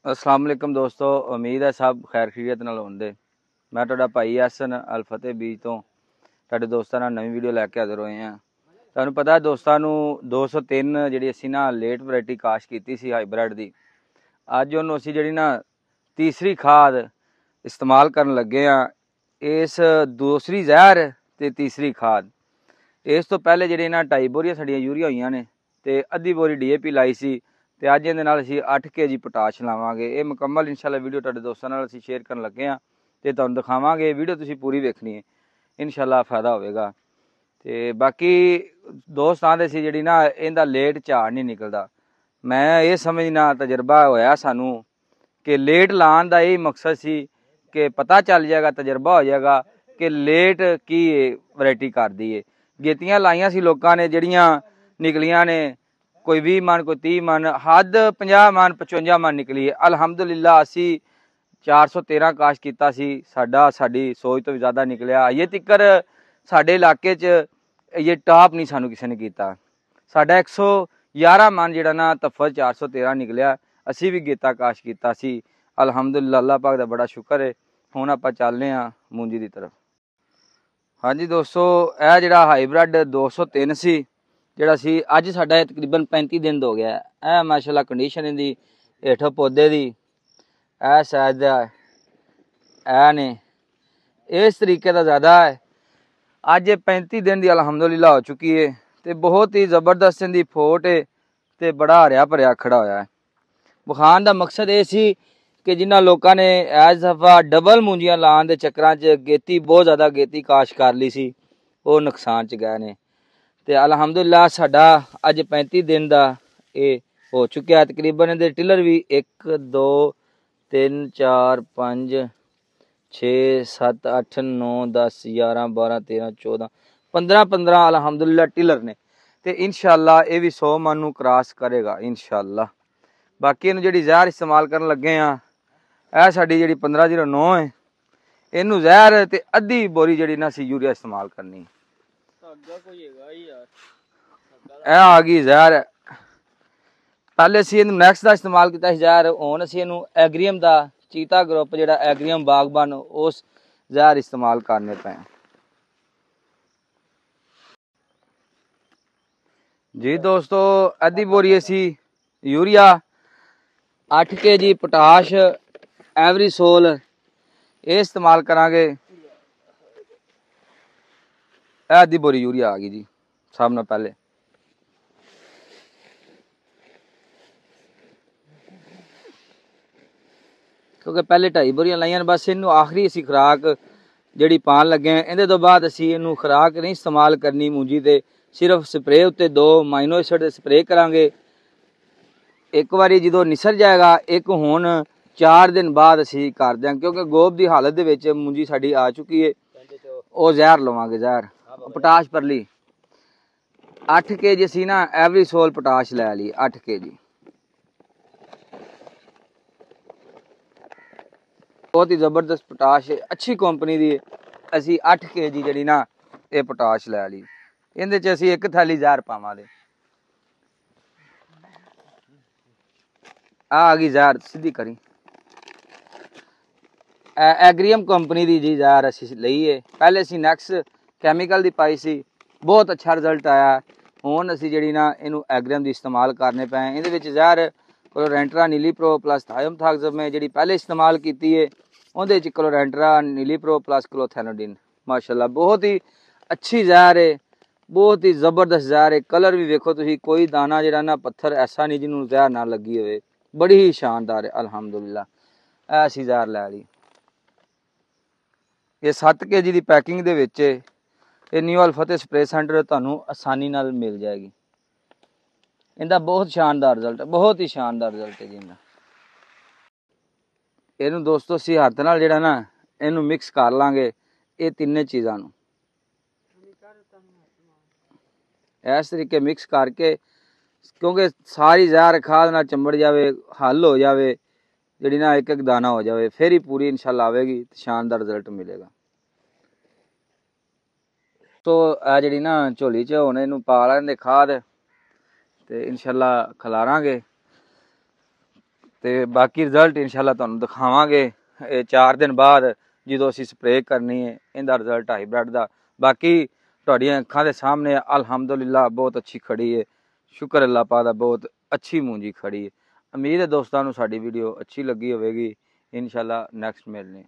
अस्सलाम वालेकुम दोस्तों, उम्मीद है सब खैर खैरियत नाल होंदे। मैं तुहाडा भाई हसन अल फतेह बीज तो तुहाडे दोस्तां नाल नवीं वीडियो लैके हाज़र होए हैं। तुहानूं पता है दोस्तां नूं 203 जिहड़ी असीं ना लेट वैरायटी काश कीती सी हाईब्रिड दी, अज उहनूं असीं जिहड़ी ना तीसरी खाद इस्तेमाल करन लगे हाँ। इस दूसरी जहर ते तीसरी खाद इस तो पहले जिहड़ी ना 2.5 बोरियां साडियां यूरिया होईयां ने ते अद्धी बोरी DAP लाई सी ते अज इहदे नाल असीं 8 kg पोटाश लावांगे। ये मुकम्मल इंशाअल्लाह वीडियो तुहाडे दोस्तां नाल असीं शेयर करन लगे हाँ ते तुहानूं दिखावांगे। वीडियो तुसीं पूरी वेखनी है, इंशाअल्लाह फायदा होवेगा। ते बाकी दोस्त आंदे सी जिहड़ी ना इहदा लेट झाड़ नहीं निकलदा। मैं ये समझना तजर्बा होया सानूं कि लेट लाने का यही मकसद सी कि पता चल जाएगा, तजर्बा हो जाएगा कि लेट की वैरायटी करदी है। गेतियां लाइयां सी लोकां ने जिहड़ियां निकलियां ने, कोई 20 मन कोई 30 मन, हद 50 मन 55 मन निकली है। अलहमदुलिल्लाह असी 413 काश किया सी, साडी सोच तो भी ज़्यादा निकलिया। ये तिक्कर साडे इलाके च ये टॉप नहीं सानू किसी ने किया। साडा 111 मन जिहड़ा ना तफज 413 निकलिया। असी भी गेता काश किया सी। अलहमदुलिल्लाह अल्लाह पाक दा बड़ा शुक्र है। हुण आपां चलने आ मूंजी दी तरफ। हाँ जी दोस्तों, यह जिहड़ा हाईब्रिड 203 सी जिहड़ा सी अज साडा तकरीबन 35 दिन हो गया। है माशाअल्लाह कंडीशन इहदी हेठों पौधे दी ऐ शायद ऐ ने इस तरीके का ज़्यादा है। अज 35 दिन की अलहमदुलिल्लाह हो चुकी है तो बहुत ही जबरदस्त इहदी फोट है तो बड़ा हरिया भरिया खड़ा होया है। विखाण का मकसद ये सी कि जिन्होंने लोगों ने एज दफा डबल मूंजियां लाने के चक्कर च गेती बहुत ज़्यादा गेती काश कर ली सी, वो नुकसान च गए ने। तो अलहमदुलिल्लाह साडा अज 35 दिन का ये हो चुका है। तकरीबन इहदे टिलर भी 1 2 3 4 5 6 7 8 9 10 11 12 13 14 15 अलहमदुलिल्लाह टिलर ने। तो इंशाअल्लाह ये भी 100 मन नूं क्रॉस करेगा इंशाअल्लाह। बाकी इहनूं जिहड़ी जहर इस्तेमाल करन लगे हाँ, यह साडी जिहड़ी 1509 है, इनू जहर ते अद्धी बोरी जिहड़ी ना असीं यूरिया इस्तेमाल करनी। आ गई जहर। पहले असीं इहनूं नैक्स का इस्तेमाल किया जहर, हुण असीं इहनूं एग्रीयम का चीता ग्रुप जिहड़ा एग्रीयम बागबान उस जहर इस्तेमाल करने पे। जी दोस्तों, अद्धी बोरी असीं यूरिया 8 kg पोटाश एवरी सोल ये इस्तेमाल करांगे। आधी बोरी यूरिया आ गई जी सब ना पहले। क्योंकि पहले 2.5 बोरियां लाइयां बस इनू आखिरी असी खुराक जिहड़ी पान लगे हैं। इहदे तो बाद असी इनू खुराक नहीं इस्तेमाल करनी मूंजी ते, सिर्फ स्प्रे उत्ते 2 माइनो एसिड स्प्रे करांगे। एक बारी जो निसर जाएगा, एक हुण 4 दिन बाद असी कर देंगे क्योंकि गोब की हालत दे विच मूंजी साडी आ चुकी है। वो जहर लवांगे, जहर पोटाश परली 8 kg असी ना एवरी सोल पोटाश लै ली 8 kg। बहुत ही जबरदस्त पोटाश है, अच्छी कंपनी की असी 8 kg जी ना ये पोटाश लै ली। इहदे च असी 1 थैली जहर पावांगे। आ गई जहर सीधी करी, एग्रीयम कंपनी की जी जहर असी लई है। पहले असी नैक्स कैमिकल की पाई सी, बहुत अच्छा रिजल्ट आया। हुण असी जिहड़ी ना इनू एग्रीयम की इस्तेमाल करने पे। इहदे विच जहर क्लोरेंट्रा नीली प्रो प्लस थायोमथाक्सम में जिहड़ी पहले इस्तेमाल की है, उहदे च क्लोरेंट्रा नीली प्रो प्लस क्लोथेनोडिन। माशाअल्लाह बहुत ही अच्छी जहर है, बहुत ही जबरदस्त जहर है। कलर भी वेखो तुसीं, कोई दाना जिहड़ा ना पत्थर ऐसा नहीं जिन्होंने जहर ना लगी होवे। बड़ी ही शानदार है अलहमदुलिल्लाह। ऐसी जहर लै ली। ये 7 kg की पैकिंग दे विच है। ये न्यू अल फतेह स्प्रे सेंटर तुहानूं आसानी नाल मिल जाएगी। इनका बहुत शानदार रिजल्ट है, बहुत ही शानदार रिजल्ट है जी इनका। इनू दोस्तों असीं हत्थ नाल जिहड़ा ना इनू मिक्स कर लांगे ये तीनों चीज़ां नूं। इस तरीके मिक्स करके, क्योंकि सारी जहर खाद नाल चंबड़ जाए, हल हो जाए, जिहड़ी ना एक एक दाना हो जाए, फिर ही पूरी इंशाअल्लाह आवेगी, शानदार रिजल्ट मिलेगा। तो आ जिहड़ी ना झोली च हुण इनू पा लैंदे खाद ते इंशाअल्लाह खिलारांगे। ਤੇ ਬਾਕੀ ਰਿਜ਼ਲਟ ਇਨਸ਼ਾਅੱਲਾ ਤੁਹਾਨੂੰ ਦਿਖਾਵਾਂਗੇ ਇਹ 4 ਦਿਨ ਬਾਅਦ ਜਦੋਂ ਅਸੀਂ ਸਪਰੇਅ ਕਰਨੀ ਹੈ ਇਹਦਾ ਰਿਜ਼ਲਟ ਹਾਈਬ੍ਰਿਡ ਦਾ। ਬਾਕੀ ਤੁਹਾਡੀਆਂ ਅੱਖਾਂ ਦੇ ਸਾਹਮਣੇ ਅਲਹਮਦੁਲਿਲਾ ਬਹੁਤ ਅੱਛੀ ਖੜੀ ਹੈ, ਸ਼ੁਕਰ ਅੱਲਾਹ ਪਾ ਦਾ, ਬਹੁਤ ਅੱਛੀ ਮੂੰਜੀ ਖੜੀ ਹੈ। ਉਮੀਦ ਹੈ ਦੋਸਤਾਂ ਨੂੰ ਸਾਡੀ ਵੀਡੀਓ ਅੱਛੀ ਲੱਗੀ ਹੋਵੇਗੀ। ਇਨਸ਼ਾਅੱਲਾ ਨੈਕਸਟ ਮਿਲਨੇ।